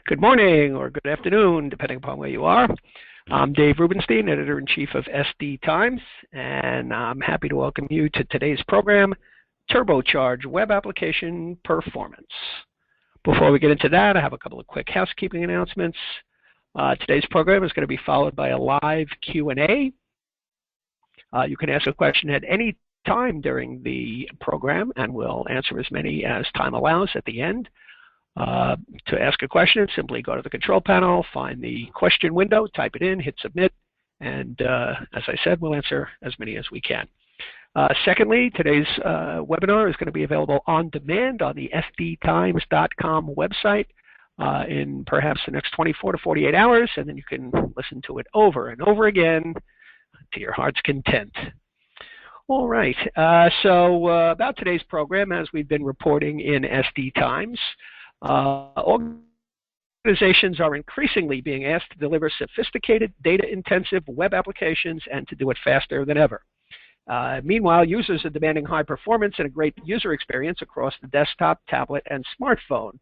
Good morning or good afternoon, depending upon where you are. I'm Dave Rubenstein, Editor-in-Chief of SD Times, and I'm happy to welcome you to today's program, Turbocharge Web Application Performance. Before we get into that, I have a couple of quick housekeeping announcements. Today's program is going to be followed by a live Q&A. You can ask a question at any time during the program, and we'll answer as many as time allows at the end. To ask a question, simply go to the control panel, find the question window, type it in, hit submit, and as I said, we'll answer as many as we can. Secondly, today's webinar is going to be available on demand on the sdtimes.com website in perhaps the next 24 to 48 hours, and then you can listen to it over and over again to your heart's content. All right, so about today's program, as we've been reporting in SD Times, organizations are increasingly being asked to deliver sophisticated, data-intensive web applications and to do it faster than ever. Meanwhile, users are demanding high performance and a great user experience across the desktop, tablet, and smartphone.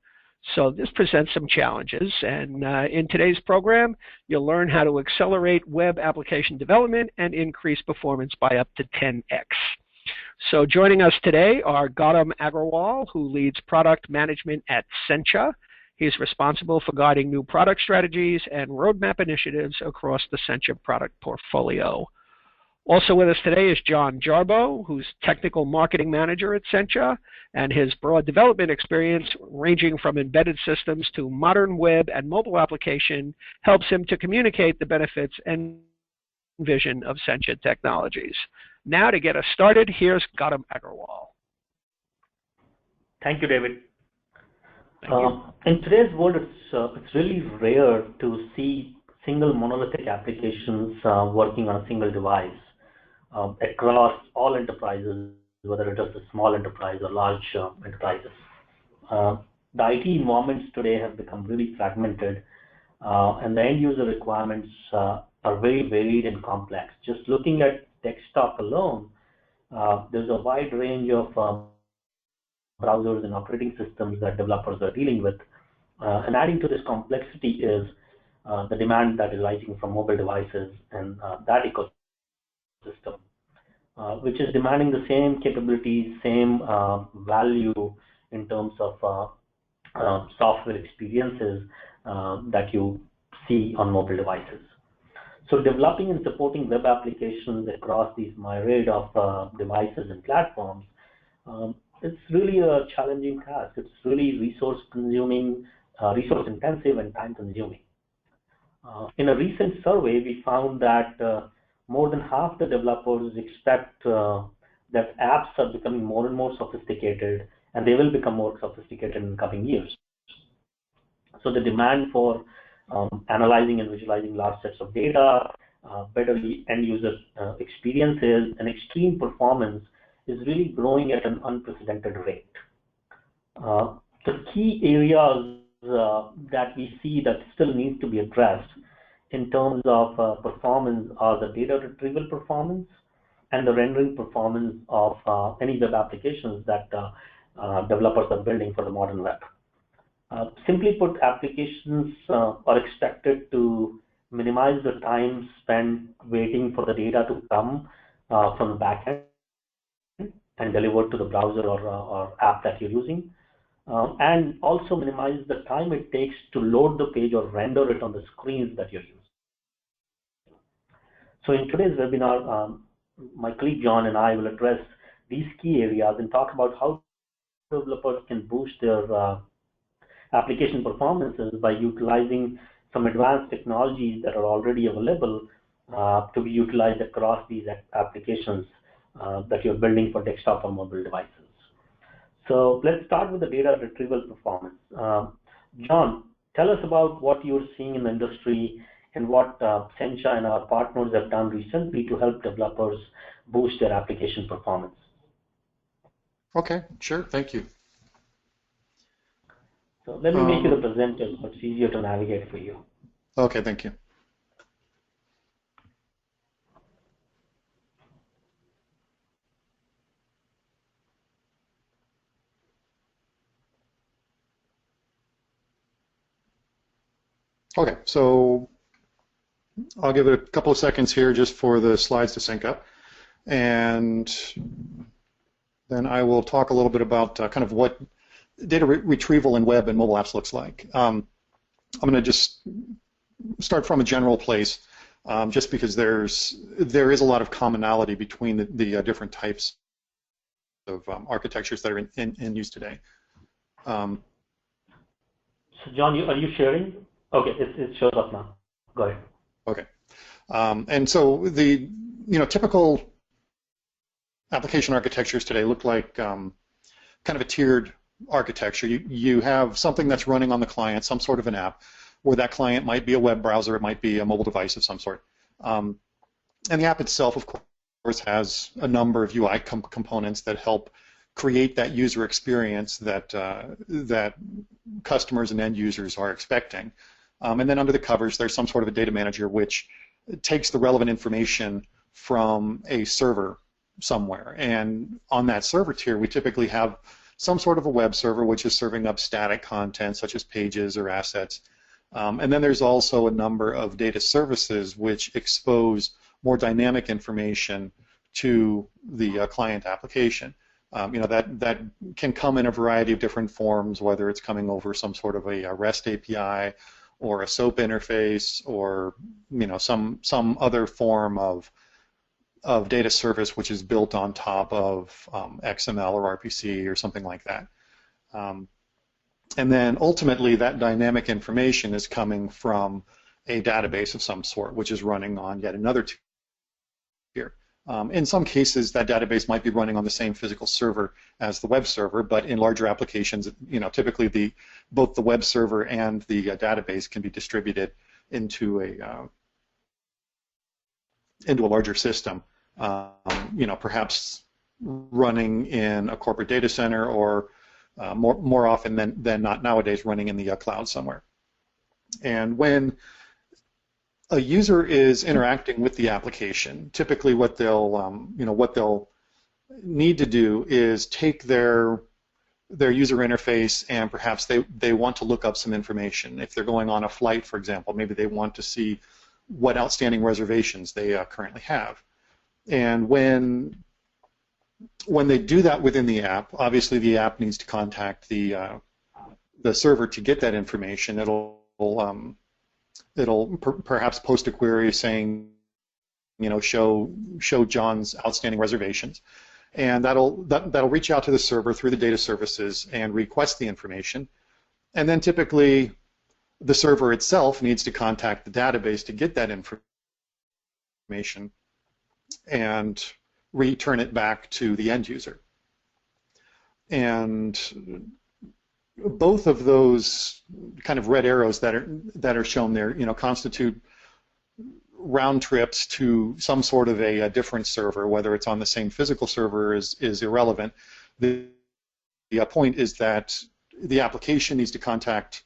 So this presents some challenges, and in today's program, you'll learn how to accelerate web application development and increase performance by up to 10x. So joining us today are Gautam Agrawal, who leads product management at SENCHA. He's responsible for guiding new product strategies and roadmap initiatives across the SENCHA product portfolio. Also with us today is John Jarbo, who's technical marketing manager at SENCHA, and his broad development experience ranging from embedded systems to modern web and mobile application helps him to communicate the benefits and vision of SENCHA technologies. Now to get us started, here's Gautam Agrawal. Thank you, David. Thank you. In today's world, it's really rare to see single monolithic applications working on a single device across all enterprises, whether it is a small enterprise or large enterprises. The IT environments today have become really fragmented, and the end user requirements are very varied and complex. Just looking at desktop alone, there's a wide range of browsers and operating systems that developers are dealing with. And adding to this complexity is the demand that is rising from mobile devices and that ecosystem, which is demanding the same capabilities, same value in terms of software experiences that you see on mobile devices. So developing and supporting web applications across these myriad of devices and platforms, it's really a challenging task. It's really resource intensive and time consuming. In a recent survey, we found that more than half the developers expect that apps are becoming more and more sophisticated, and they will become more sophisticated in the coming years. So the demand for analyzing and visualizing large sets of data, better end user experiences, and extreme performance is really growing at an unprecedented rate. The key areas that we see that still need to be addressed in terms of performance are the data retrieval performance and the rendering performance of any web applications that developers are building for the modern web. Simply put, applications are expected to minimize the time spent waiting for the data to come from the backend and delivered to the browser or app that you're using, and also minimize the time it takes to load the page or render it on the screens that you're using. So in today's webinar, my colleague John and I will address these key areas and talk about how developers can boost their application performances by utilizing some advanced technologies that are already available to be utilized across these applications that you're building for desktop or mobile devices. So let's start with the data retrieval performance. John, tell us about what you're seeing in the industry and what SENCHA and our partners have done recently to help developers boost their application performance. Okay, sure, thank you. So let me make you the presenter so it's easier to navigate for you. Okay, thank you. Okay, so I'll give it a couple of seconds here just for the slides to sync up, and then I will talk a little bit about kind of what data retrieval in web and mobile apps looks like. I'm going to just start from a general place, just because there is a lot of commonality between the different types of architectures that are in use today. So John, are you sharing? Okay, it shows up now. Go ahead. Okay, and so the typical application architectures today look like kind of a tiered architecture. You have something that's running on the client, some sort of an app, where that client might be a web browser, it might be a mobile device of some sort. And the app itself, of course, has a number of UI components that help create that user experience that that customers and end users are expecting. And then under the covers, there's some sort of a data manager which takes the relevant information from a server somewhere. And on that server tier, we typically have some sort of a web server which is serving up static content such as pages or assets. And then there's also a number of data services which expose more dynamic information to the client application. That can come in a variety of different forms, whether it's coming over some sort of a REST API or a SOAP interface, or some other form of data service which is built on top of XML or RPC or something like that. And then ultimately that dynamic information is coming from a database of some sort, which is running on yet another tier. In some cases, that database might be running on the same physical server as the web server, but in larger applications, typically both the web server and the database can be distributed into a larger system. Perhaps running in a corporate data center, or more often than not nowadays running in the cloud somewhere. And when a user is interacting with the application, typically what they'll need to do is take their user interface, and perhaps they want to look up some information. If they're going on a flight, for example, maybe they want to see what outstanding reservations they currently have. And when they do that within the app, obviously the app needs to contact the server to get that information. It'll perhaps post a query saying, show John's outstanding reservations, and that'll reach out to the server through the data services and request the information. And then typically the server itself needs to contact the database to get that information and return it back to the end user. And both of those kind of red arrows that are shown there, constitute round trips to some sort of a different server. Whether it's on the same physical server is irrelevant. The point is that the application needs to contact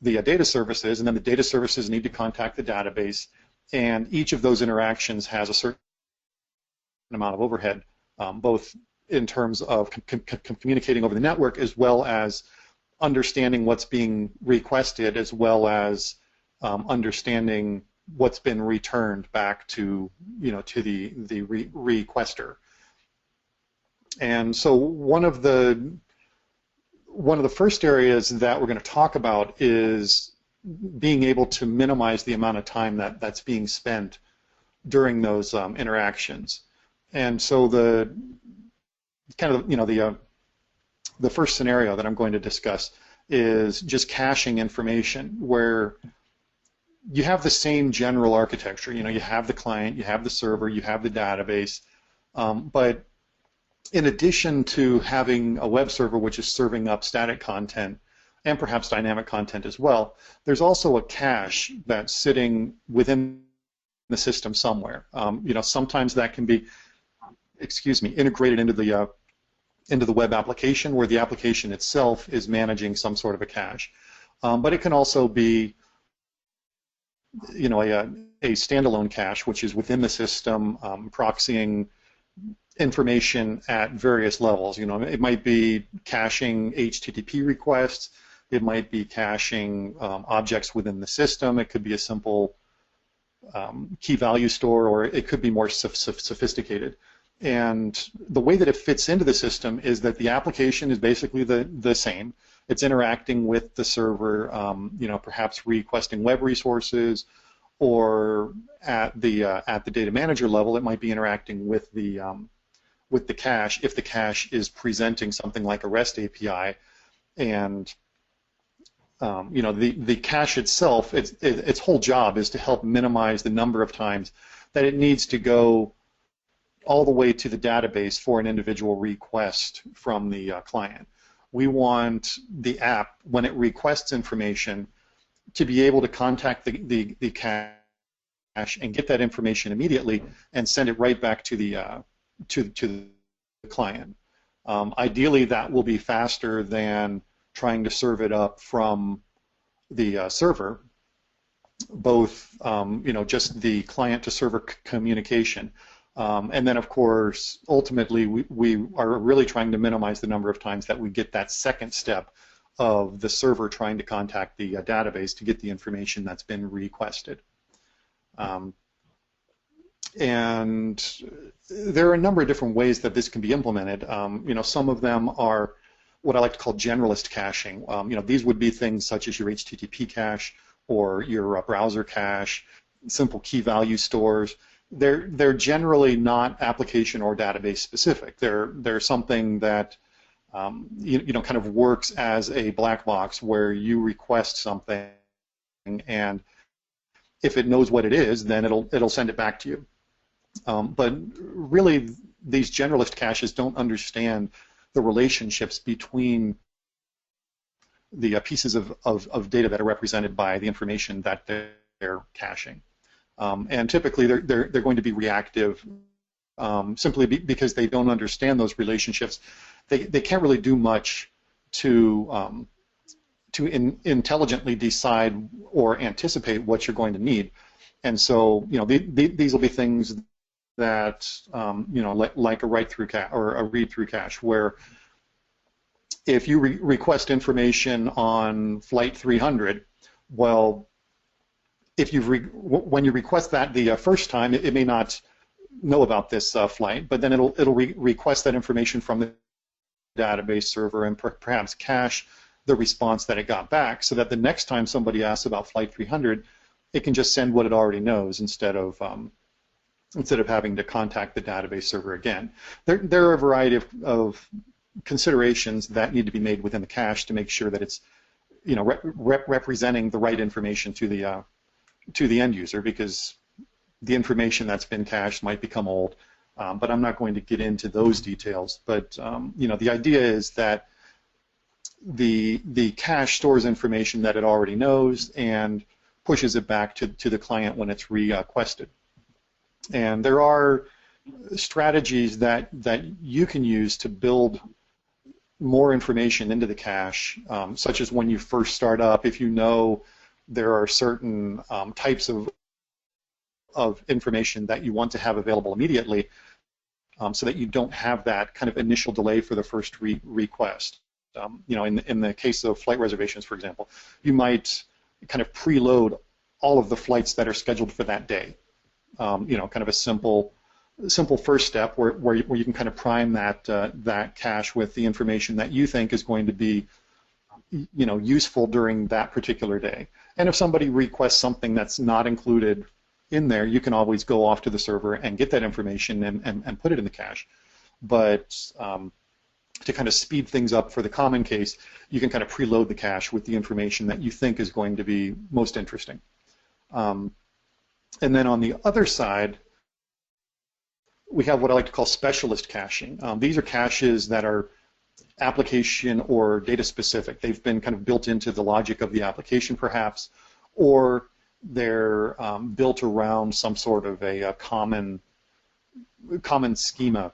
the data services, and then the data services need to contact the database, and each of those interactions has a certain amount of overhead, both in terms of communicating over the network, as well as understanding what's being requested, as well as understanding what's been returned back to to the requester. And so one of the first areas that we're going to talk about is being able to minimize the amount of time that's being spent during those interactions. And so the first scenario that I'm going to discuss is just caching information, where you have the same general architecture. You have the client, you have the server, you have the database, but in addition to having a web server which is serving up static content and perhaps dynamic content as well, there's also a cache that's sitting within the system somewhere. Sometimes that can be, integrated into the web application, where the application itself is managing some sort of a cache. But it can also be, a standalone cache, which is within the system, proxying information at various levels. It might be caching HTTP requests, It might be caching objects within the system. It could be a simple key value store, or it could be more sophisticated. And the way that it fits into the system is that the application is basically the same. It's interacting with the server, perhaps requesting web resources, or at the data manager level, it might be interacting with the cache if the cache is presenting something like a REST API, and the cache itself, its whole job is to help minimize the number of times that it needs to go all the way to the database for an individual request from the client. We want the app, when it requests information, to be able to contact the cache and get that information immediately and send it right back to the client. Ideally, that will be faster than trying to serve it up from the server, both just the client to server communication. And then, of course, ultimately, we are really trying to minimize the number of times that we get that second step of the server trying to contact the database to get the information that's been requested. And there are a number of different ways that this can be implemented. Some of them are what I like to call generalist caching. These would be things such as your HTTP cache or your browser cache, simple key value stores. They're generally not application or database specific. They're something that kind of works as a black box where you request something, and if it knows what it is, then it'll send it back to you. But really, these generalist caches don't understand the relationships between the pieces of data that are represented by the information that they're caching. And typically, they're going to be reactive simply because they don't understand those relationships. They can't really do much to intelligently decide or anticipate what you're going to need. And so, these will be things that, like a write-through cache or a read-through cache, where if you request information on flight 300, well, if when you request that the first time, it may not know about this flight, but then it'll request that information from the database server and perhaps cache the response that it got back, so that the next time somebody asks about flight 300, it can just send what it already knows instead of having to contact the database server again. There are a variety of considerations that need to be made within the cache to make sure that it's representing the right information to the end user, because the information that's been cached might become old, but I'm not going to get into those details. But the idea is that the cache stores information that it already knows and pushes it back to the client when it's requested. And there are strategies that you can use to build more information into the cache, such as when you first start up, if you know there are certain types of information that you want to have available immediately, so that you don't have that kind of initial delay for the first request. In the case of flight reservations, for example, you might kind of preload all of the flights that are scheduled for that day. Kind of a simple first step where you can kind of prime that cache with the information that you think is going to be useful during that particular day. And if somebody requests something that's not included in there, you can always go off to the server and get that information and put it in the cache. But to kind of speed things up for the common case, you can kind of preload the cache with the information that you think is going to be most interesting. And then on the other side, we have what I like to call specialist caching. These are caches that are application or data specific. They've been kind of built into the logic of the application, perhaps, or they're built around some sort of a common schema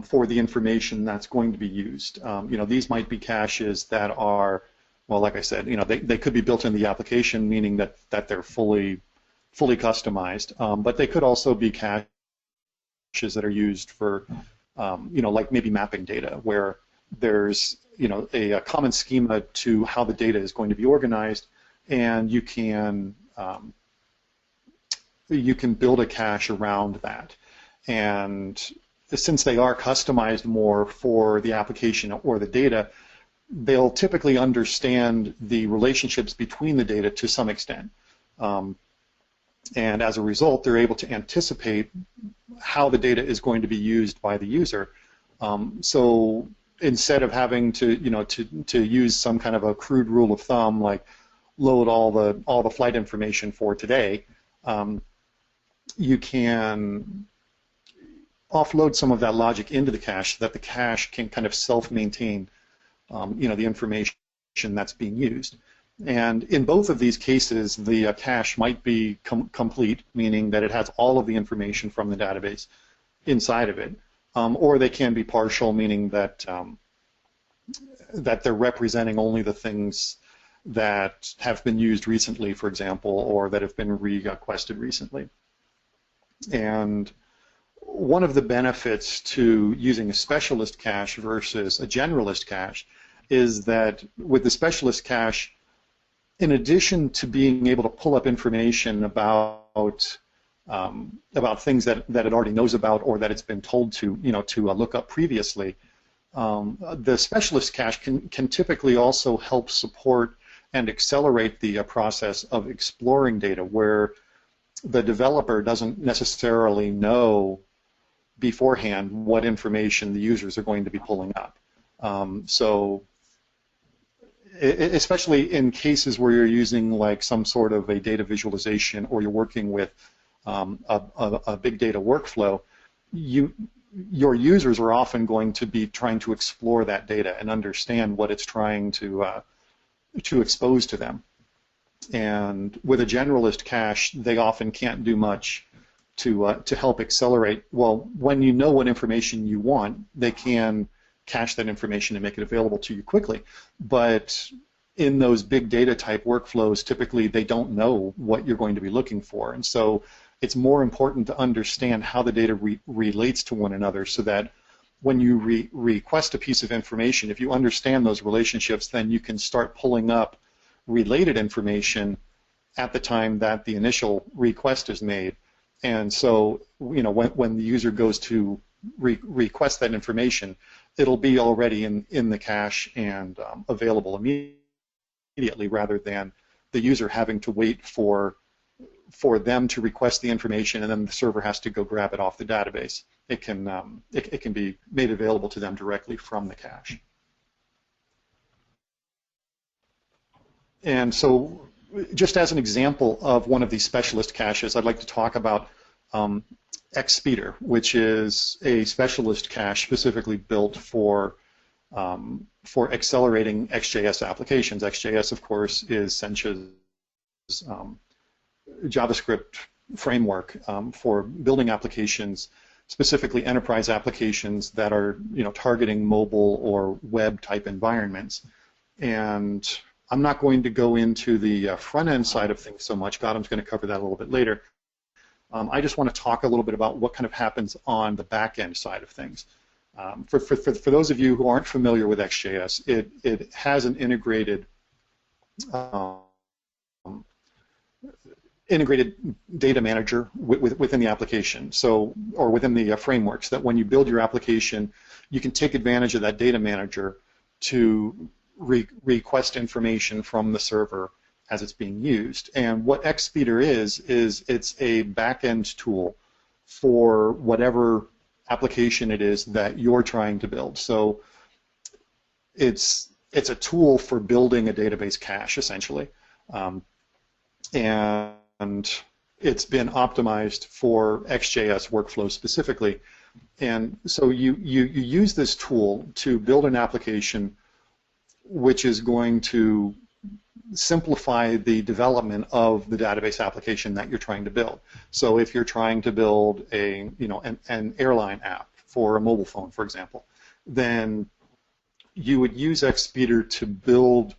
for the information that's going to be used. These might be caches that are, well, like I said, they could be built in the application, meaning that they're fully customized, but they could also be caches that are used for, like maybe mapping data, where there's a common schema to how the data is going to be organized, and you can build a cache around that. And since they are customized more for the application or the data, they'll typically understand the relationships between the data to some extent. And as a result, they're able to anticipate how the data is going to be used by the user. So instead of having to use some kind of a crude rule of thumb, like load all the flight information for today, you can offload some of that logic into the cache so that the cache can kind of self-maintain the information that's being used. And in both of these cases, the cache might be complete, meaning that it has all of the information from the database inside of it, or they can be partial, meaning that that they're representing only the things that have been used recently, for example, or that have been requested recently. And one of the benefits to using a specialist cache versus a generalist cache is that with the specialist cache, in addition to being able to pull up information about things that it already knows about or that it's been told to look up previously, the specialist cache can typically also help support and accelerate the process of exploring data, where the developer doesn't necessarily know beforehand what information the users are going to be pulling up. So especially in cases where you're using like some sort of a data visualization or you're working with a big data workflow, your users are often going to be trying to explore that data and understand what it's trying to expose to them. And with a generalist cache, they often can't do much to help accelerate. Well, when you know what information you want, they can cache that information and make it available to you quickly. But in those big data type workflows, typically they don't know what you're going to be looking for. And so it's more important to understand how the data relates to one another, so that when you request a piece of information, if you understand those relationships, then you can start pulling up related information at the time that the initial request is made. And so, when the user goes to request that information, it'll be already in the cache and available immediately, rather than the user having to wait for them to request the information and then the server has to go grab it off the database. It can be made available to them directly from the cache. And so, just as an example of one of these specialist caches, I'd like to talk about Ext Speeder, which is a specialist cache specifically built for accelerating XJS applications. XJS, of course, is SENCHA's JavaScript framework for building applications, specifically enterprise applications that are targeting mobile or web type environments. And I'm not going to go into the front-end side of things so much. Gautam's going to cover that a little bit later. I just want to talk a little bit about what kind of happens on the back-end side of things. For those of you who aren't familiar with XJS, it has an integrated data manager within the application, or within the frameworks, that when you build your application, you can take advantage of that data manager to request information from the server as it's being used. And what Ext Speeder is it's a back-end tool for whatever application it is that you're trying to build. So it's a tool for building a database cache, essentially. And it's been optimized for XJS workflows specifically. And so you use this tool to build an application which is going to simplify the development of the database application that you're trying to build. So if you're trying to build an airline app for a mobile phone, for example, then you would use Ext Speeder to build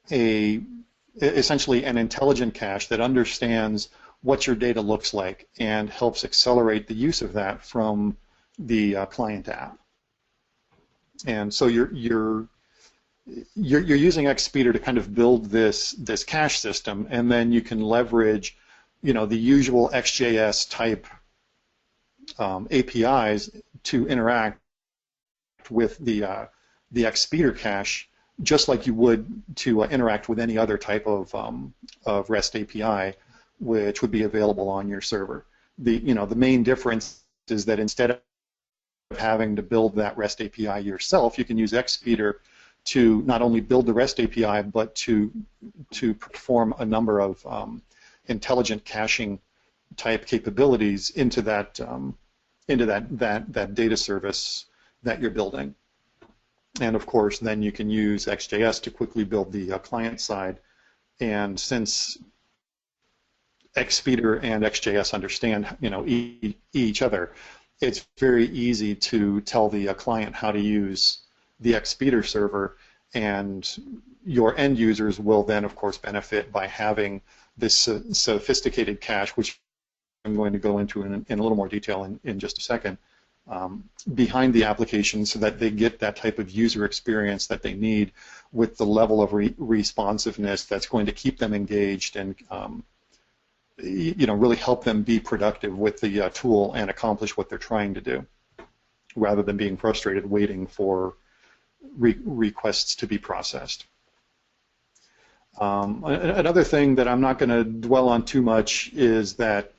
essentially an intelligent cache that understands what your data looks like and helps accelerate the use of that from the client app. And so you're using Ext Speeder to kind of build this cache system, and then you can leverage, the usual XJS type APIs to interact with the Ext Speeder cache, just like you would to interact with any other type of REST API, which would be available on your server. The main difference is that instead of having to build that REST API yourself, you can use Ext Speeder to not only build the REST API, but to perform a number of intelligent caching type capabilities into that data service that you're building. And of course, then you can use XJS to quickly build the client side. And since Ext Speeder and XJS understand, each other, it's very easy to tell the client how to use the Ext Speeder server, and your end users will then, of course, benefit by having this sophisticated cache, which I'm going to go into in a little more detail in just a second, behind the application, so that they get that type of user experience that they need with the level of responsiveness that's going to keep them engaged and really help them be productive with the tool and accomplish what they're trying to do, rather than being frustrated waiting for requests to be processed. Another thing that I'm not going to dwell on too much is that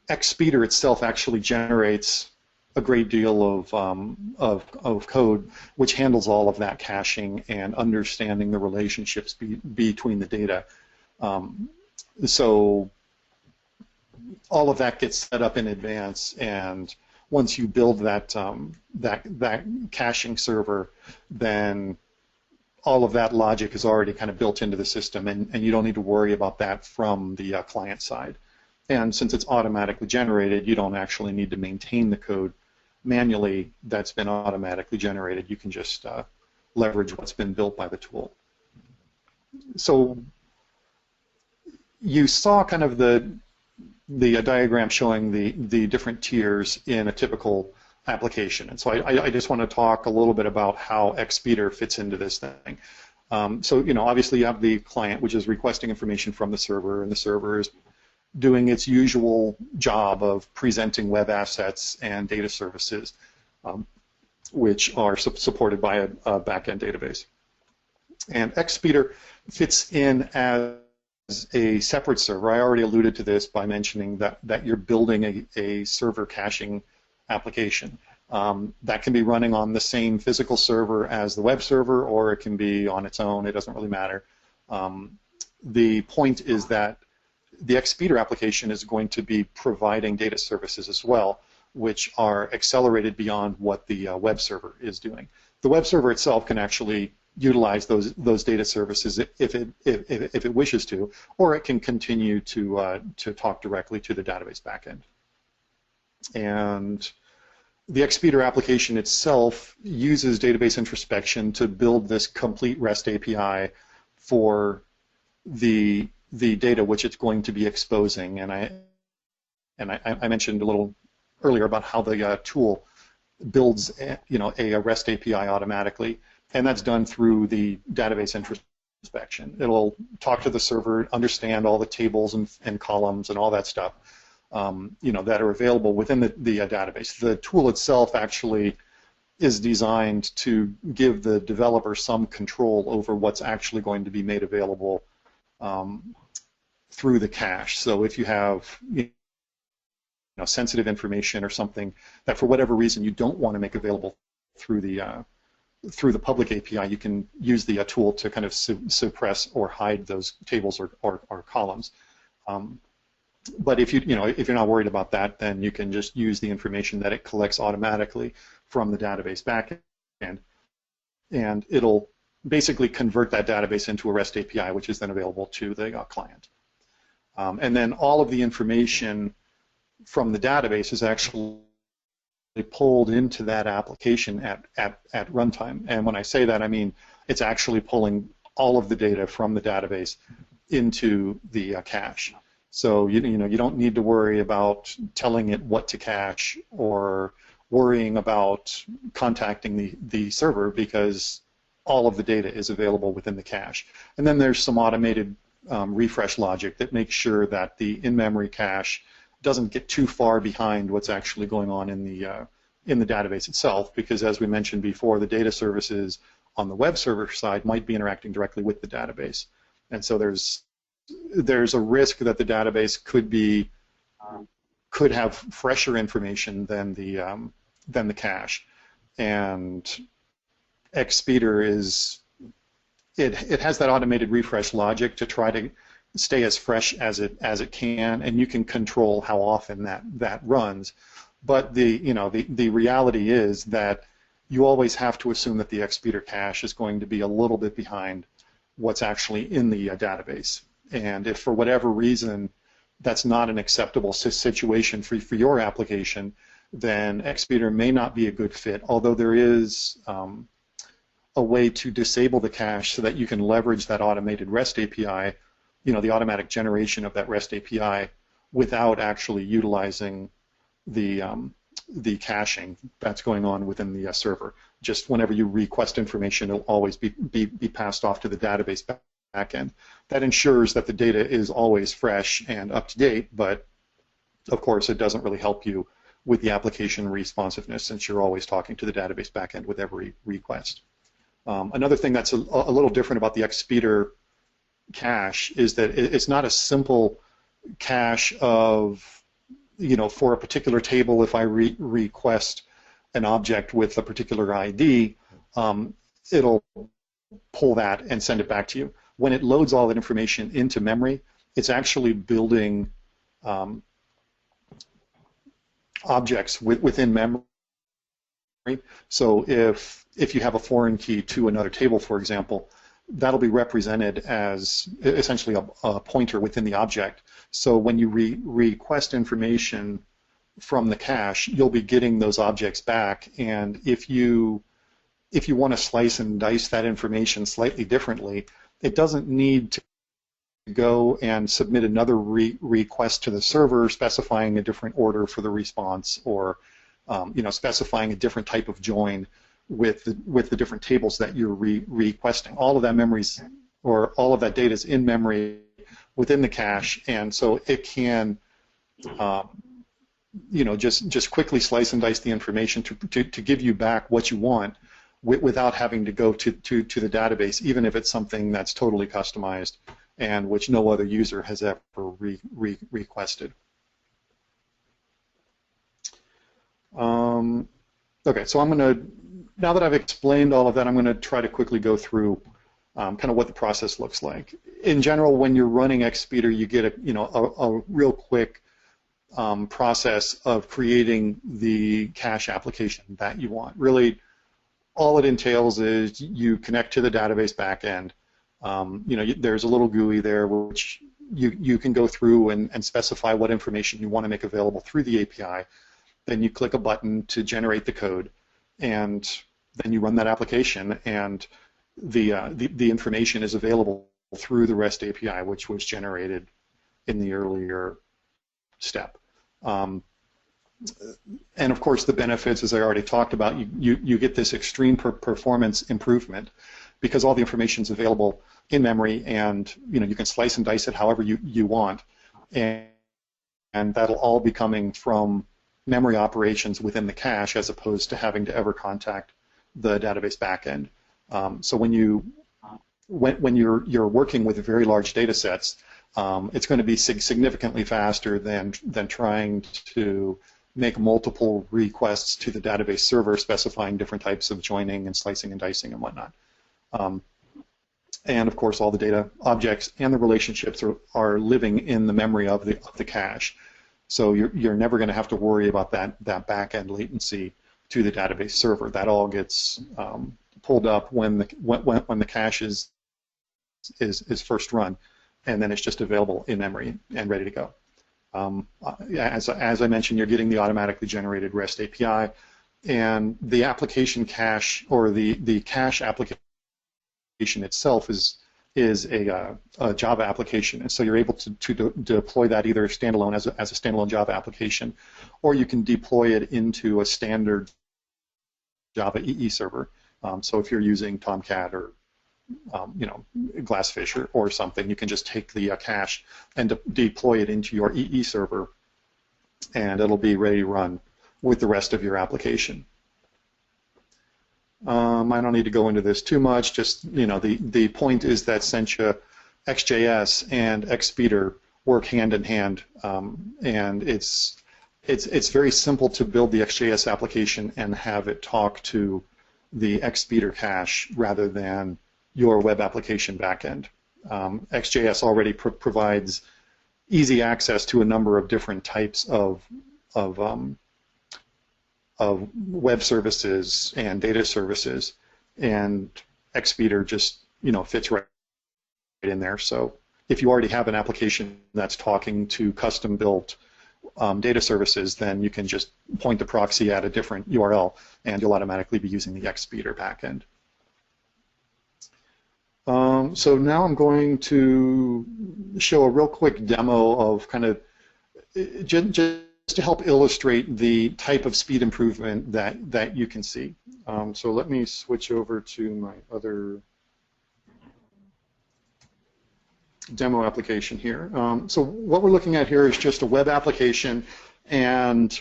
Ext Speeder itself actually generates a great deal of code which handles all of that caching and understanding the relationships between the data. So all of that gets set up in advance, and once you build that caching server, then all of that logic is already kind of built into the system, and you don't need to worry about that from the client side. And since it's automatically generated, you don't actually need to maintain the code manually that's been automatically generated. You can just leverage what's been built by the tool. So you saw kind of the diagram showing the different tiers in a typical application. And so I just want to talk a little bit about how Ext Speeder fits into this thing. So, obviously you have the client, which is requesting information from the server, and the server is doing its usual job of presenting web assets and data services, which are supported by a back-end database. And Ext Speeder fits in as a separate server. I already alluded to this by mentioning that you're building a server caching application. That can be running on the same physical server as the web server, or it can be on its own. It doesn't really matter. The point is that the Ext Speeder application is going to be providing data services as well, which are accelerated beyond what the web server is doing. The web server itself can actually utilize those data services if it wishes to, or it can continue to talk directly to the database backend. And the Ext Speeder application itself uses database introspection to build this complete REST API for the data which it's going to be exposing. And I mentioned a little earlier about how the tool builds a REST API automatically, and that's done through the database introspection. It'll talk to the server, understand all the tables and columns and all that stuff that are available within the database. The tool itself actually is designed to give the developer some control over what's actually going to be made available through the cache. So if you have sensitive information or something that for whatever reason you don't want to make available through the public API, you can use the tool to kind of suppress or hide those tables or columns. But if if you're not worried about that, then you can just use the information that it collects automatically from the database backend, and it'll basically convert that database into a REST API, which is then available to the client. And then all of the information from the database is actually pulled into that application at runtime. And when I say that, I mean it's actually pulling all of the data from the database into the cache. So you don't need to worry about telling it what to cache or worrying about contacting the server because all of the data is available within the cache. And then there's some automated refresh logic that makes sure that the in-memory cache doesn't get too far behind what's actually going on in the database itself, because as we mentioned before, the data services on the web server side might be interacting directly with the database. And so there's a risk that the database could have fresher information than the cache. And Ext Speeder it has that automated refresh logic to try to stay as fresh as it can, and you can control how often that runs. But the reality is that you always have to assume that the Ext Speeder cache is going to be a little bit behind what's actually in the database. And if for whatever reason that's not an acceptable situation for your application, then Ext Speeder may not be a good fit, although there is a way to disable the cache so that you can leverage that automated REST API, the automatic generation of that REST API, without actually utilizing the caching that's going on within the server. Just whenever you request information, it'll always be passed off to the database backend. That ensures that the data is always fresh and up to date, but of course it doesn't really help you with the application responsiveness since you're always talking to the database backend with every request. Another thing that's a little different about the Ext Speeder cache is that it's not a simple cache of, for a particular table, if I request an object with a particular ID, it'll pull that and send it back to you. When it loads all that information into memory, it's actually building objects within memory. So if you have a foreign key to another table, for example, that'll be represented as essentially a pointer within the object. So when you request information from the cache, you'll be getting those objects back. And if you want to slice and dice that information slightly differently, it doesn't need to go and submit another request to the server specifying a different order for the response, or specifying a different type of join with the different tables that you're requesting. All of that memories, or all of that data is in memory within the cache, and so it can just quickly slice and dice the information to give you back what you want without having to go to the database, even if it's something that's totally customized and which no other user has ever requested. Okay, so now that I've explained all of that, I'm going to try to quickly go through kind of what the process looks like. In general, when you're running Ext Speeder, you get a real quick process of creating the cache application that you want. Really, all it entails is you connect to the database backend. There's a little GUI there which you can go through and specify what information you want to make available through the API. Then you click a button to generate the code, and then you run that application, and the information is available through the REST API, which was generated in the earlier step. And of course, the benefits, as I already talked about, you get this extreme performance improvement because all the information is available in memory, and you can slice and dice it however you want, and that'll all be coming from memory operations within the cache as opposed to having to ever contact the database backend. So when you're working with very large data sets, it's going to be significantly faster than trying to make multiple requests to the database server specifying different types of joining and slicing and dicing and whatnot. And of course, all the data objects and the relationships are living in the memory of the cache. So you're never going to have to worry about that back-end latency to the database server. That all gets pulled up when the cache is first run, and then it's just available in memory and ready to go. As I mentioned, you're getting the automatically generated REST API, and the application cache, or the cache application itself, is is a Java application, and so you're able to deploy that either standalone as a standalone Java application, or you can deploy it into a standard Java EE server. So if you're using Tomcat or Glassfish or something, you can just take the cache and deploy it into your EE server, and it'll be ready to run with the rest of your application. I don't need to go into this too much. Just the point is that SENCHA, XJS, and Ext Speeder work hand in hand, and it's very simple to build the XJS application and have it talk to the Ext Speeder cache rather than your web application backend. XJS already provides easy access to a number of different types of web services and data services, and Ext Speeder just fits right in there. So if you already have an application that's talking to custom-built data services, then you can just point the proxy at a different URL, and you'll automatically be using the Ext Speeder backend. So now I'm going to show a real quick demo of kind of just to help illustrate the type of speed improvement that you can see. So let me switch over to my other demo application here. So what we're looking at here is just a web application, and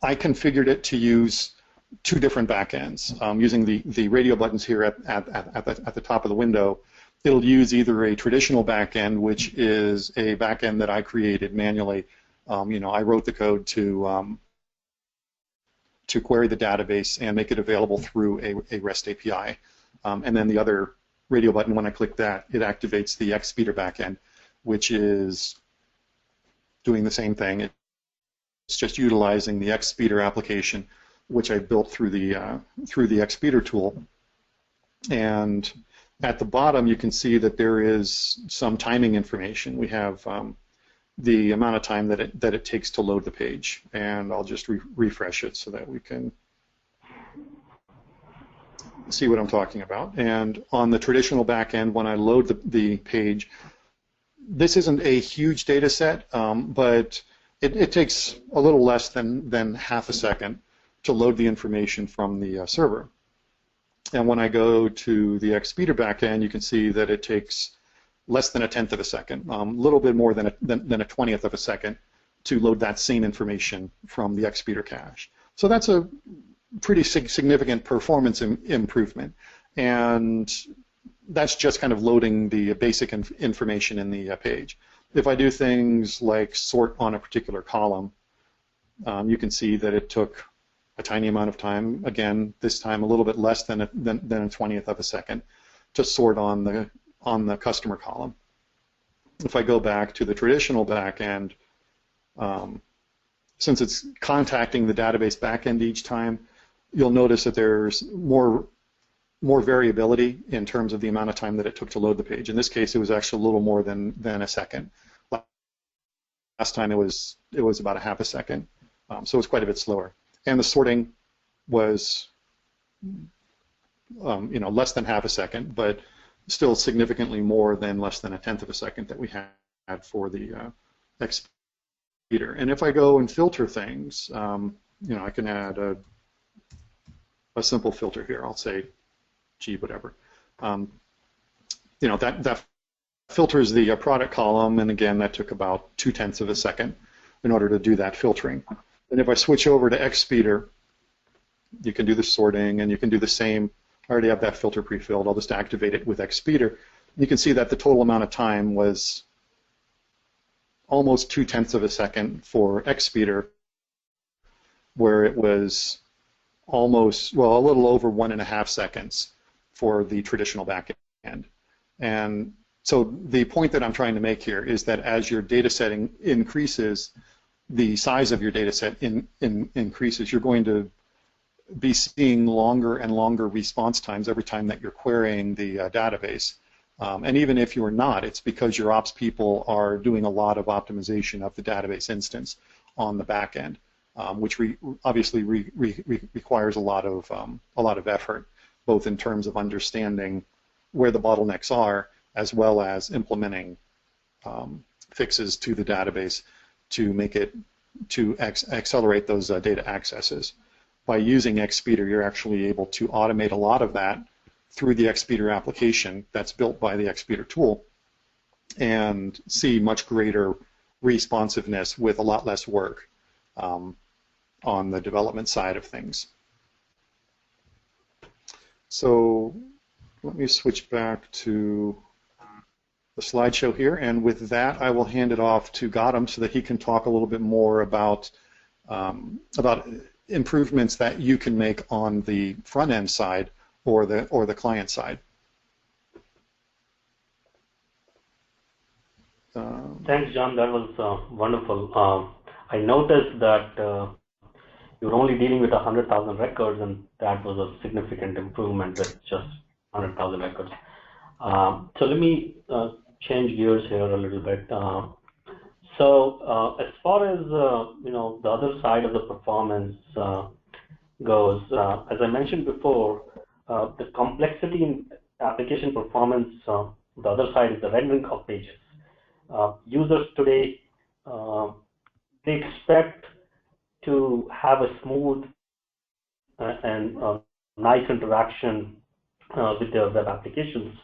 I configured it to use two different backends. Using the radio buttons here at the top of the window, it'll use either a traditional backend, which is a backend that I created manually. I wrote the code to query the database and make it available through a REST API. And then the other radio button, when I click that, it activates the Ext Speeder backend, which is doing the same thing. It's just utilizing the Ext Speeder application, which I built through the Ext Speeder tool. And at the bottom, you can see that there is some timing information. We have the amount of time that it takes to load the page, and I'll just refresh it so that we can see what I'm talking about. And on the traditional backend, when I load the page, this isn't a huge data set, but it takes a little less than half a second to load the information from the server. And when I go to the Ext Speeder backend, you can see that it takes less than 1/10 of a second, a little bit more than a 20th of a second to load that same information from the Ext Speeder cache. So that's a pretty significant performance improvement, and that's just kind of loading the basic information in the page. If I do things like sort on a particular column, you can see that it took a tiny amount of time, again, this time a little bit less than a 20th of a second, to sort on the customer column. If I go back to the traditional backend, since it's contacting the database backend each time, you'll notice that there's more variability in terms of the amount of time that it took to load the page. In this case, it was actually a little more than a second. Last time it was about a half a second, so it's quite a bit slower. And the sorting was less than half a second, but still significantly more than less than 1/10 of a second that we had for the Ext Speeder. And if I go and filter things, I can add a simple filter here. I'll say G whatever. That filters the product column, and again, that took about 2/10 of a second in order to do that filtering. And if I switch over to Ext Speeder, you can do the sorting, and you can do the same. I already have that filter pre-filled. I'll just activate it with Ext Speeder. You can see that the total amount of time was almost 2/10 of a second for Ext Speeder, where it was almost, well, a little over 1.5 seconds for the traditional backend. And so the point that I'm trying to make here is that as your data setting increases, the size of your data set increases, you're going to be seeing longer and longer response times every time that you're querying the database. And even if you're not, it's because your ops people are doing a lot of optimization of the database instance on the back end, which obviously requires a lot of effort, both in terms of understanding where the bottlenecks are as well as implementing fixes to the database to make it accelerate those data accesses. By using Ext Speeder, you're actually able to automate a lot of that through the Ext Speeder application that's built by the Ext Speeder tool, and see much greater responsiveness with a lot less work on the development side of things. So let me switch back to the slideshow here, and with that I will hand it off to Gautam so that he can talk a little bit more about improvements that you can make on the front end side or the client side. Thanks, John. That was wonderful. I noticed that you're only dealing with 100,000 records, and that was a significant improvement with just 100,000 records. So let me change gears here a little bit. So as far as the other side of the performance goes, as I mentioned before, the complexity in application performance, the other side is the rendering of pages. Users today, they expect to have a smooth and nice interaction with their web applications,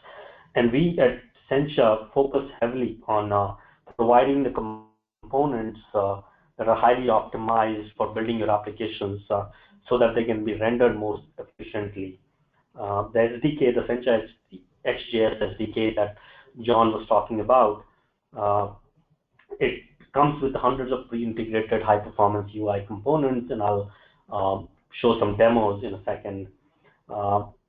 and we at SENCHA focus heavily on providing the components that are highly optimized for building your applications so that they can be rendered most efficiently. The SDK, the SENCHA XJS SDK that John was talking about, it comes with hundreds of pre-integrated high-performance UI components, and I'll show some demos in a second.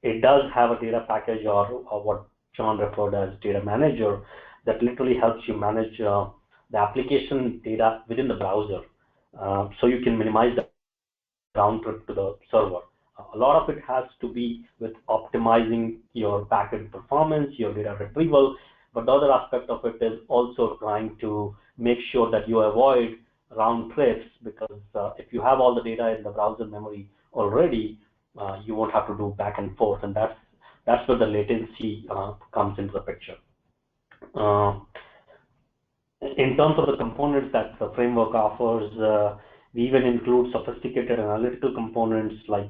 It does have a data package, or what John referred as data manager, that literally helps you manage the application data within the browser, so you can minimize the round trip to the server. A lot of it has to be with optimizing your backend performance, your data retrieval, but the other aspect of it is also trying to make sure that you avoid round trips, because if you have all the data in the browser memory already, you won't have to do back and forth, and that's where the latency comes into the picture. In terms of the components that the framework offers, we even include sophisticated analytical components like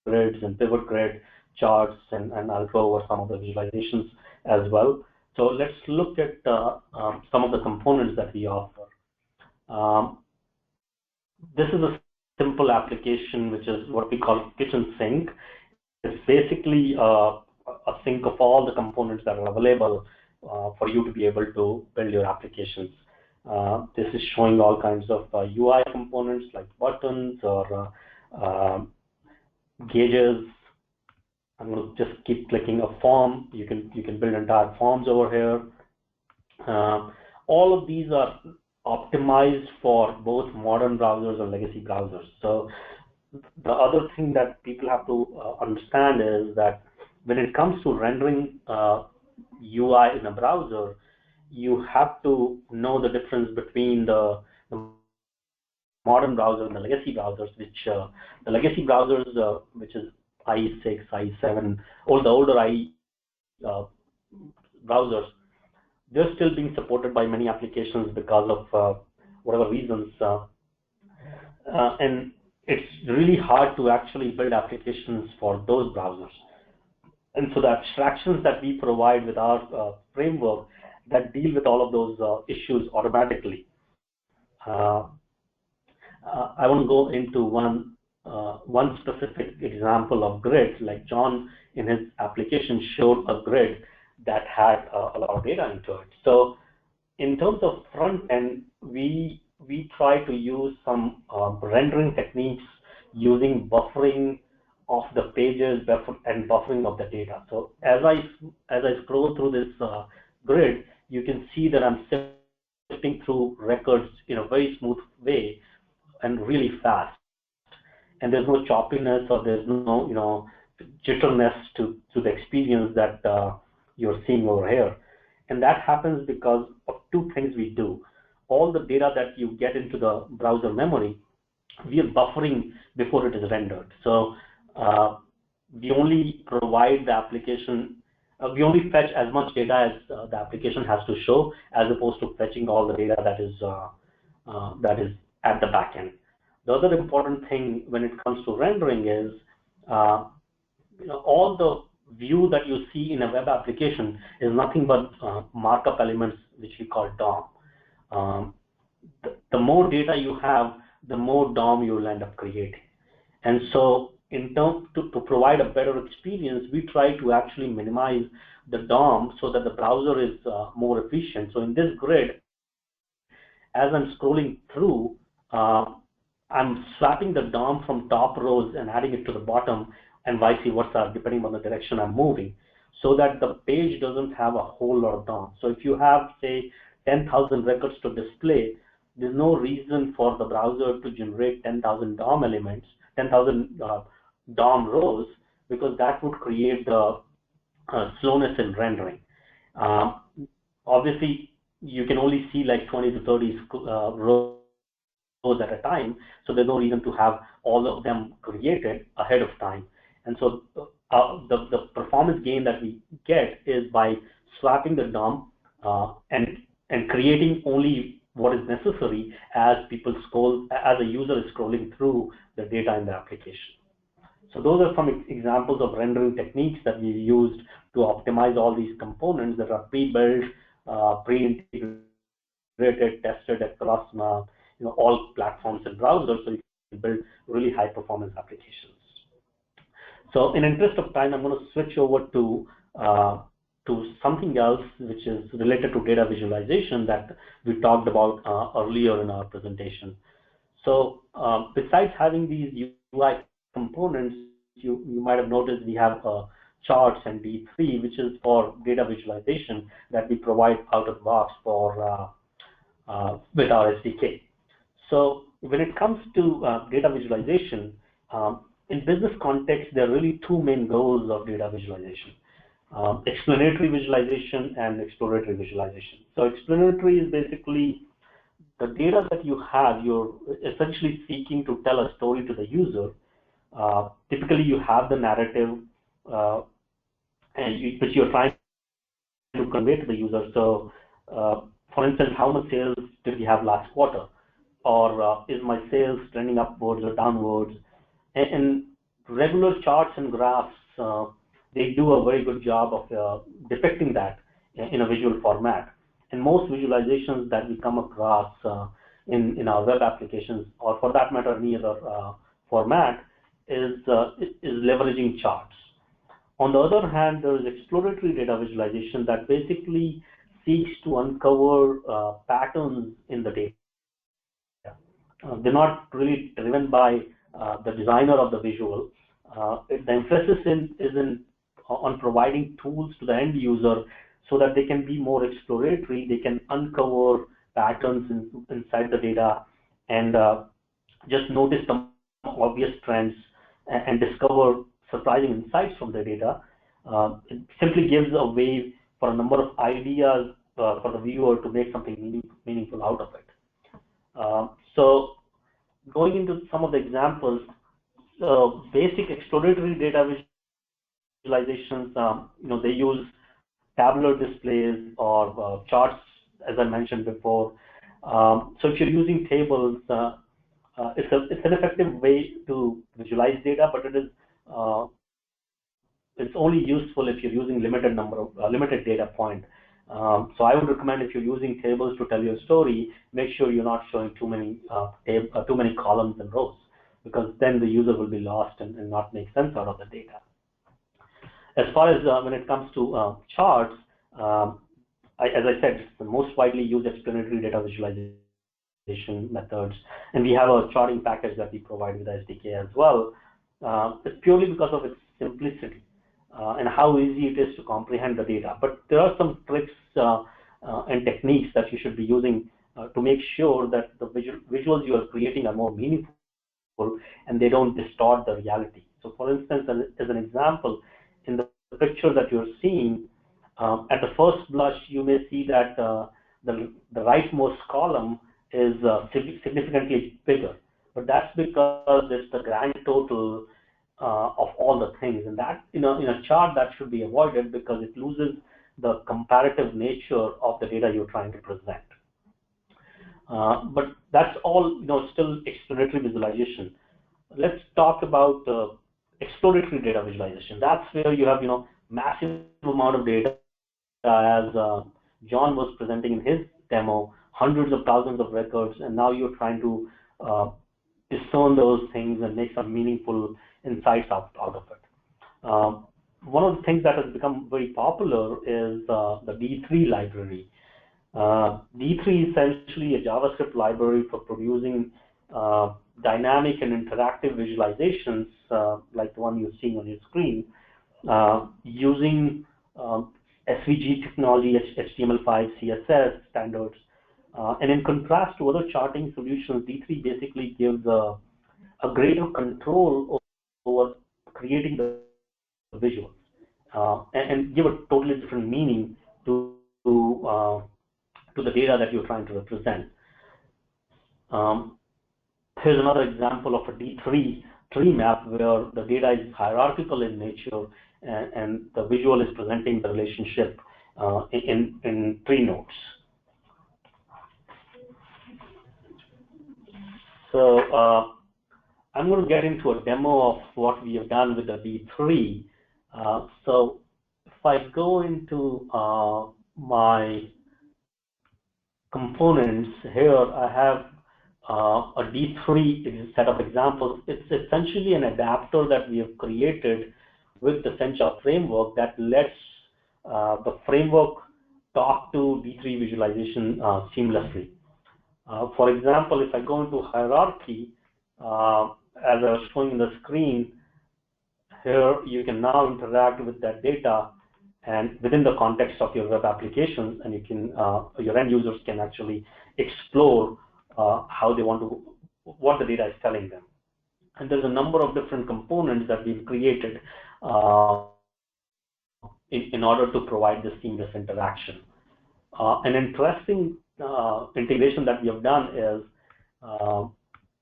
grids and pivot grid charts, and I'll go over some of the visualizations as well. So let's look at some of the components that we offer. This is a simple application, which is what we call kitchen sink. It's basically a sink of all the components that are available for you to be able to build your applications. This is showing all kinds of UI components like buttons or gauges. I'm going to just keep clicking a form. You can build entire forms over here. All of these are optimized for both modern browsers and legacy browsers. So the other thing that people have to understand is that when it comes to rendering UI in a browser, you have to know the difference between the modern browser and the legacy browsers, which the legacy browsers, which is IE6, IE7, all the older IE browsers, they're still being supported by many applications because of whatever reasons, and it's really hard to actually build applications for those browsers. And so the abstractions that we provide with our framework that deal with all of those issues automatically. I want to go into one specific example of grids, like John in his application showed a grid that had a lot of data into it. So in terms of front end, we try to use some rendering techniques using buffering of the pages and buffering of the data. So as I scroll through this grid, you can see that I'm sifting through records in a very smooth way and really fast. And there's no choppiness, or there's no jitterness to the experience that you're seeing over here. And that happens because of two things we do. All the data that you get into the browser memory, we are buffering before it is rendered. So we only provide the application, we only fetch as much data as the application has to show, as opposed to fetching all the data that is at the back end. The other important thing when it comes to rendering is all the view that you see in a web application is nothing but markup elements, which we call DOM. The more data you have, the more DOM you will end up creating. And so in terms to provide a better experience, we try to actually minimize the DOM so that the browser is more efficient. So in this grid, as I'm scrolling through, I'm swapping the DOM from top rows and adding it to the bottom, and vice versa, depending on the direction I'm moving, so that the page doesn't have a whole lot of DOM. So if you have, say, 10,000 records to display, there's no reason for the browser to generate 10,000 DOM elements, 10,000 DOM rows, because that would create the slowness in rendering. Obviously, you can only see like 20 to 30 rows at a time, so there's no reason to have all of them created ahead of time. And so the performance gain that we get is by swapping the DOM and creating only what is necessary as people scroll, as a user is scrolling through the data in the application. So those are some examples of rendering techniques that we used to optimize all these components that are pre-built, pre-integrated, tested across all platforms and browsers, so you can build really high-performance applications. So in interest of time, I'm going to switch over to something else which is related to data visualization that we talked about earlier in our presentation. So besides having these UI components, you might have noticed we have charts and D3, which is for data visualization that we provide out of the box for with our SDK. So when it comes to data visualization, in business context, there are really two main goals of data visualization: explanatory visualization and exploratory visualization. So explanatory is basically the data that you have. You're essentially seeking to tell a story to the user. Typically, you have the narrative, which you're trying to convey to the user. So, for instance, how much sales did we have last quarter? Or is my sales trending upwards or downwards? And regular charts and graphs, they do a very good job of depicting that in a visual format. And most visualizations that we come across in our web applications, or for that matter, any other format, is leveraging charts. On the other hand, there is exploratory data visualization that basically seeks to uncover patterns in the data. They're not really driven by the designer of the visual. The emphasis is on providing tools to the end user so that they can be more exploratory. They can uncover patterns inside the data and just notice some obvious trends and discover surprising insights from the data. It simply gives a way for a number of ideas for the viewer to make something meaningful out of it. So going into some of the examples, basic exploratory data visualizations, they use tabular displays or charts, as I mentioned before. So if you're using tables, it's an effective way to visualize data, but it's only useful if you're using limited data point. So I would recommend, if you're using tables to tell your story, make sure you're not showing too many columns and rows, because then the user will be lost and not make sense out of the data. As far as when it comes to charts, as I said, it's the most widely used explanatory data visualization methods, and we have a charting package that we provide with the SDK as well. It's purely because of its simplicity and how easy it is to comprehend the data. But there are some tricks and techniques that you should be using to make sure that the visuals you are creating are more meaningful and they don't distort the reality. So for instance, as an example, in the picture that you're seeing, at the first blush, you may see that the rightmost column is significantly bigger. But that's because it's the grand total of all the things, and that in a chart that should be avoided because it loses the comparative nature of the data you're trying to present. But that's all still exploratory visualization. Let's talk about exploratory data visualization. That's where you have massive amount of data, as John was presenting in his demo, hundreds of thousands of records, and now you're trying to discern those things and make some meaningful insights out of it. One of the things that has become very popular is the D3 library. D3 is essentially a JavaScript library for producing dynamic and interactive visualizations like the one you're seeing on your screen using SVG technology, HTML5, CSS standards. And in contrast to other charting solutions, D3 basically gives a greater control over creating the visuals and give a totally different meaning to the data that you're trying to represent. Here's another example of a D3 tree map where the data is hierarchical in nature and the visual is presenting the relationship in tree nodes. So I'm going to get into a demo of what we have done with the D3. So if I go into my components here, I have a D3 set of examples. It's essentially an adapter that we have created with the SENCHA framework that lets the framework talk to D3 visualization seamlessly. For example, if I go into hierarchy, as I was showing in the screen, here you can now interact with that data and within the context of your web applications, and you can your end users can actually explore how they want to, what the data is telling them. And there's a number of different components that we've created in order to provide this seamless interaction. An interesting integration that we have done is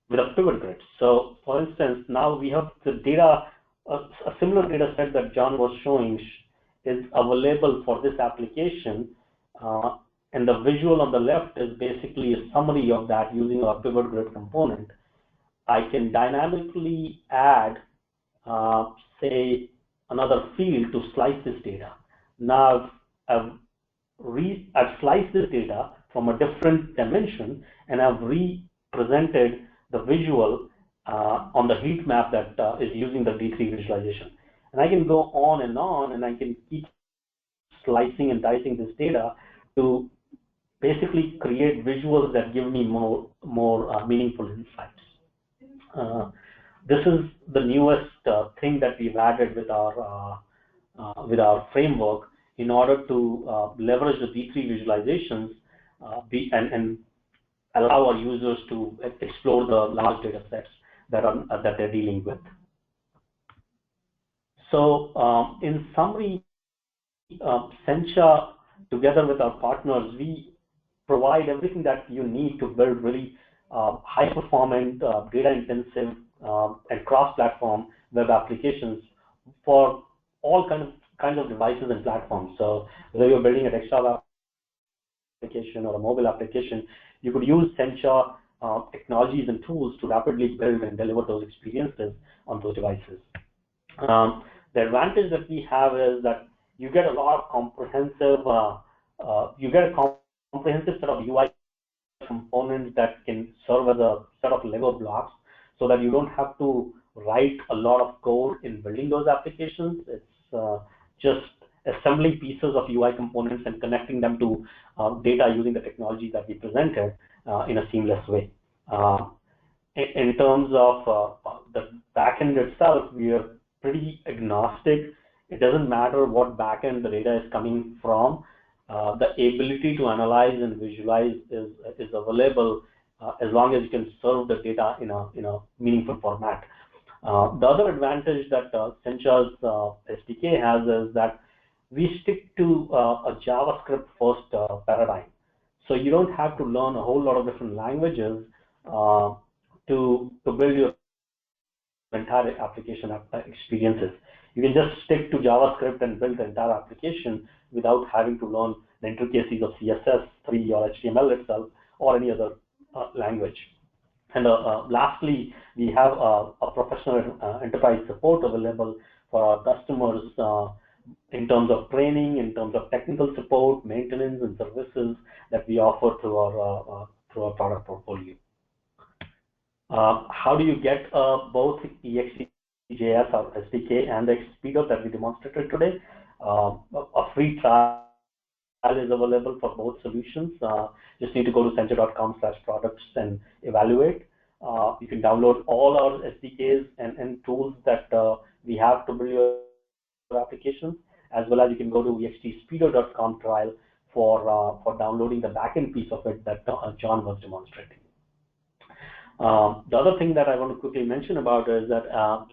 with a pivot grid. So for instance, now we have the data, a similar data set that John was showing is available for this application, and the visual on the left is basically a summary of that using our pivot grid component. I can dynamically add, say, another field to slice this data. Now I've sliced this data from a different dimension, and I've represented the visual on the heat map that is using the D3 visualization. And I can go on, and I can keep slicing and dicing this data to basically create visuals that give me more meaningful insights. This is the newest thing that we've added with our framework in order to leverage the D3 visualizations and allow our users to explore the large data sets that they're dealing with. So in summary, SENCHA, together with our partners, we provide everything that you need to build really high-performant, data-intensive, and cross-platform web applications for all kinds of devices and platforms. So whether you're building a desktop application or a mobile application, you could use SENCHA technologies and tools to rapidly build and deliver those experiences on those devices. The advantage that we have is that you get a lot of comprehensive, set of UI components that can serve as a set of Lego blocks, so that you don't have to write a lot of code in building those applications. It's just assembling pieces of UI components and connecting them to data using the technology that we presented in a seamless way. In terms of the backend itself, we are pretty agnostic. It doesn't matter what backend the data is coming from. The ability to analyze and visualize is available as long as you can serve the data in a meaningful format. The other advantage that SENCHA's SDK has is that we stick to a JavaScript first paradigm. So you don't have to learn a whole lot of different languages to build your entire application experiences. You can just stick to JavaScript and build the entire application without having to learn the intricacies of CSS3 or HTML itself or any other language. And lastly, we have a professional enterprise support available for our customers in terms of training, in terms of technical support, maintenance, and services that we offer through our product portfolio. How do you get both EXT.js or SDK and the Ext Speeder that we demonstrated today? A free trial is available for both solutions. Just need to go to sencha.com/products and evaluate. You can download all our SDKs and tools that we have to build your applications, as well as you can go to extspeeder.com trial for downloading the backend piece of it that John was demonstrating. The other thing that I want to quickly mention about is that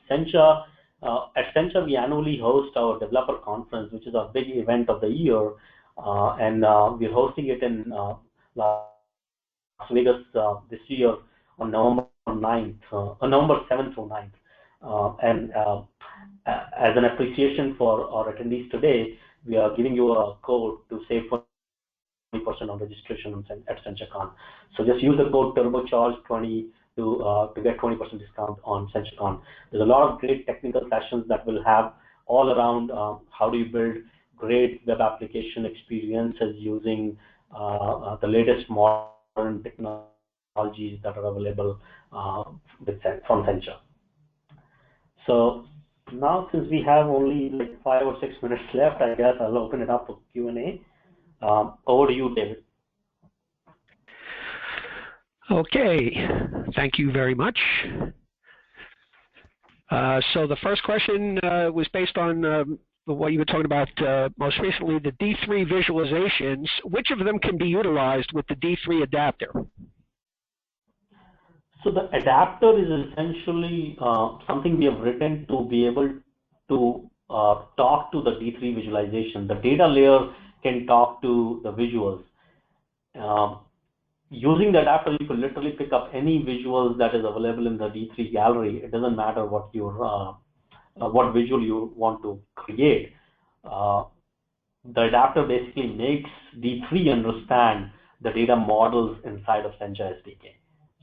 SENCHA, at SENCHA we annually host our developer conference, which is our big event of the year, and we're hosting it in Las Vegas this year on November 7th through 9th. And as an appreciation for our attendees today, we are giving you a code to save 20% on registration at SenchaCon. So just use the code TurboCharge20 to get 20% discount on SenchaCon. There's a lot of great technical sessions that will have all around how do you build great web application experiences using the latest modern technologies that are available from Sencha. So now, since we have only like 5 or 6 minutes left, I guess I'll open it up for Q&A. Over to you, David. Okay, thank you very much. So the first question was based on what you were talking about most recently, the D3 visualizations. Which of them can be utilized with the D3 adapter? So the adapter is essentially something we have written to be able to talk to the D3 visualization. The data layer can talk to the visuals. Using the adapter, you can literally pick up any visuals that is available in the D3 gallery. It doesn't matter what your what visual you want to create. The adapter basically makes D3 understand the data models inside of Sencha SDK.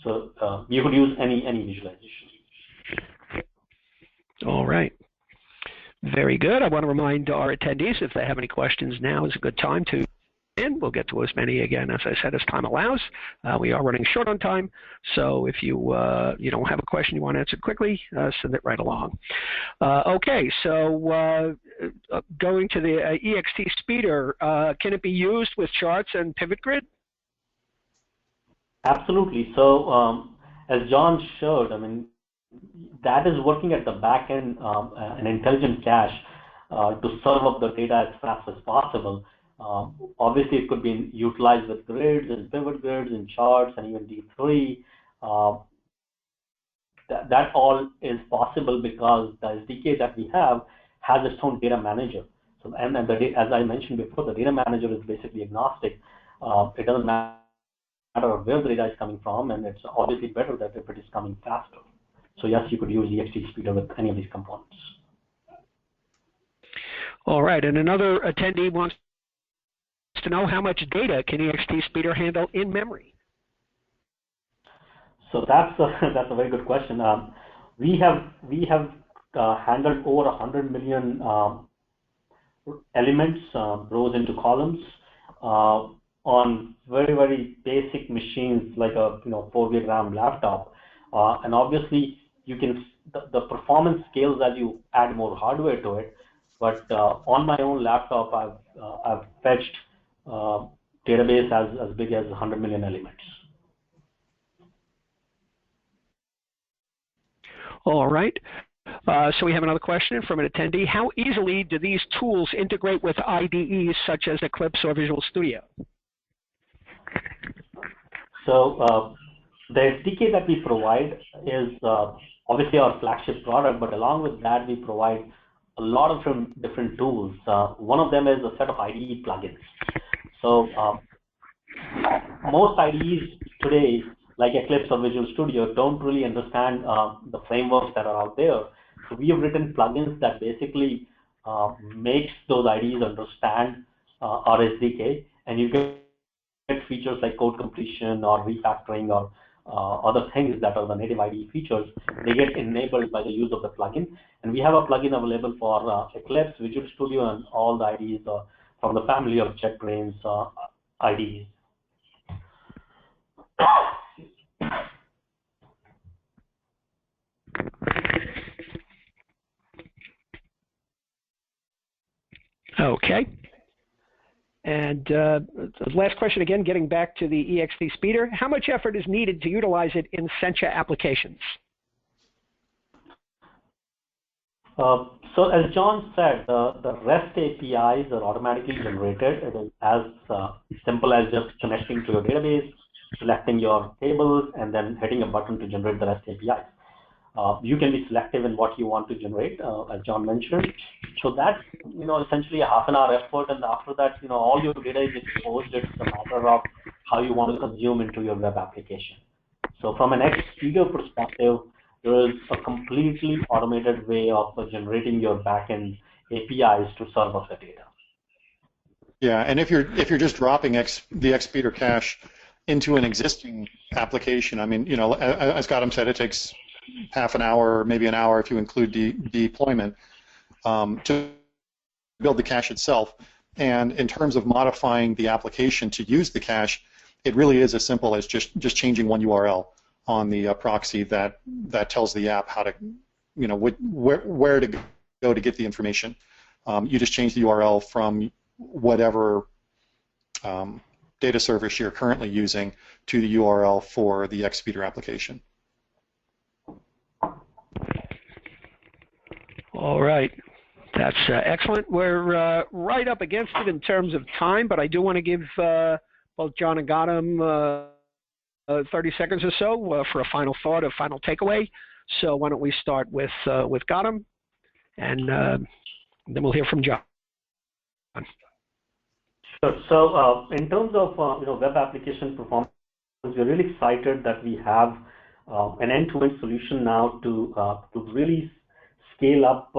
So you could use any visualization. All right. Very good. I want to remind our attendees, if they have any questions, now is a good time to. And we'll get to as many again, as I said, as time allows. We are running short on time, so if you don't have a question you want answered quickly, send it right along. Okay, so going to the Ext Speeder, can it be used with charts and pivot grid? Absolutely. So as John showed, I mean, that is working at the back end, an intelligent cache to serve up the data as fast as possible. Obviously, it could be utilized with grids and pivot grids and charts and even D3. That all is possible because the SDK that we have has its own data manager. So, and as I mentioned before, the data manager is basically agnostic. It doesn't matter where the data is coming from, and it's obviously better that if it is coming faster. So yes, you could use the Ext Speeder with any of these components. All right, and another attendee wants to know how much data can Ext Speeder handle in memory? So that's a very good question. We have handled over 100 million elements, rows into columns, on very basic machines like a 4 gig RAM laptop, and obviously you can the performance scales as you add more hardware to it. But on my own laptop, I've fetched database as big as 100 million elements. All right. So we have another question from an attendee. How easily do these tools integrate with IDEs such as Eclipse or Visual Studio? So the SDK that we provide is obviously our flagship product, but along with that, we provide a lot of different tools. One of them is a set of IDE plugins. So most IDEs today like Eclipse or Visual Studio don't really understand the frameworks that are out there. So we have written plugins that basically makes those IDEs understand our SDK, and you get features like code completion or refactoring or other things that are the native IDE features. They get enabled by the use of the plugin. And we have a plugin available for Eclipse, Visual Studio, and all the IDEs from the family of JetBrains IDEs. Okay. And the last question again, getting back to the Ext Speeder, how much effort is needed to utilize it in SENCHA applications? So as John said, the REST APIs are automatically generated. It is as simple as just connecting to your database, selecting your tables, and then hitting a button to generate the REST APIs. You can be selective in what you want to generate, as John mentioned. So that's essentially a half an hour effort, and after that, all your data is exposed. It's a matter of how you want to consume into your web application. So from an Ext Speeder perspective, there is a completely automated way of generating your backend APIs to serve up the data. Yeah, and if you're just dropping the Ext Speeder cache into an existing application, I mean, as Gautam said, it takes half an hour, maybe an hour if you include deployment, to build the cache itself. And in terms of modifying the application to use the cache, it really is as simple as just changing one URL on the proxy that tells the app how to, where to go to get the information. You just change the URL from whatever data service you're currently using to the URL for the Ext Speeder application. All right. That's excellent. We're right up against it in terms of time, but I do want to give both John and Gautam 30 seconds or so for a final thought, a final takeaway. So why don't we start with Gautam, and then we'll hear from John. Sure. So in terms of web application performance, we're really excited that we have an end-to-end solution now to really scale up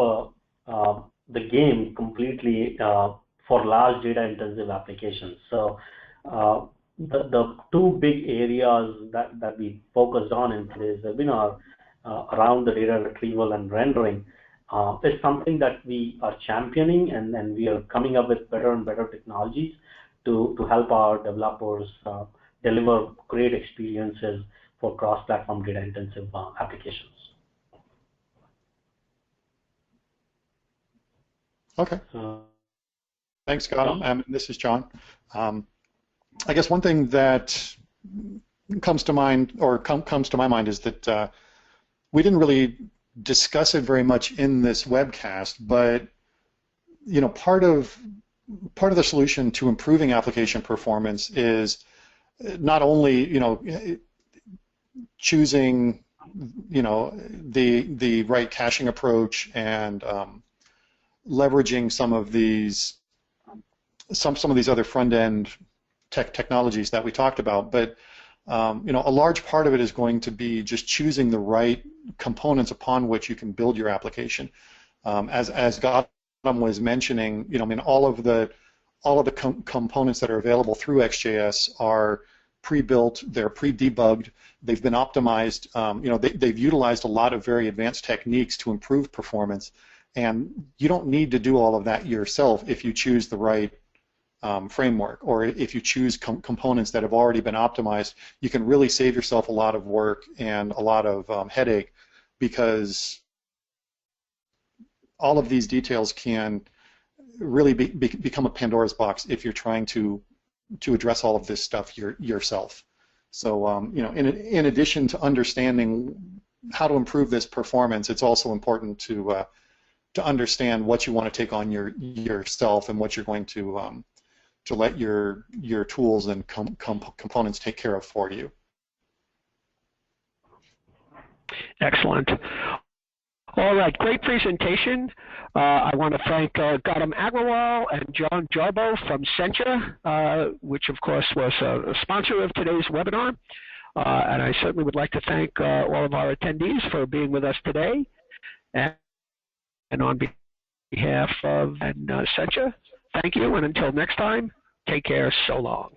the game completely for large data-intensive applications. So the two big areas that we focused on in today's webinar around the data retrieval and rendering is something that we are championing, and we are coming up with better and better technologies to help our developers deliver great experiences for cross-platform data-intensive applications. Okay. Thanks, Gautam. This is John. I guess one thing that comes to mind, or comes to my mind, is that we didn't really discuss it very much in this webcast, but part of the solution to improving application performance is not only choosing the right caching approach and leveraging some of these other front-end technologies that we talked about, but a large part of it is going to be just choosing the right components upon which you can build your application. As Gautam was mentioning, I mean, all of the components that are available through XJS are pre-built, they're pre-debugged, they've been optimized. They've utilized a lot of very advanced techniques to improve performance. And you don't need to do all of that yourself if you choose the right framework, or if you choose components that have already been optimized. You can really save yourself a lot of work and a lot of headache, because all of these details can really become a Pandora's box if you're trying to address all of this stuff yourself. So in addition to understanding how to improve this performance, it's also important to understand what you want to take on yourself and what you're going to let your tools and components take care of for you. Excellent. All right, great presentation. I want to thank Gautam Agrawal and John Jarbo from SENCHA, which of course was a sponsor of today's webinar. And I certainly would like to thank all of our attendees for being with us today. And on behalf of SENCHA, thank you, and until next time, take care. So long.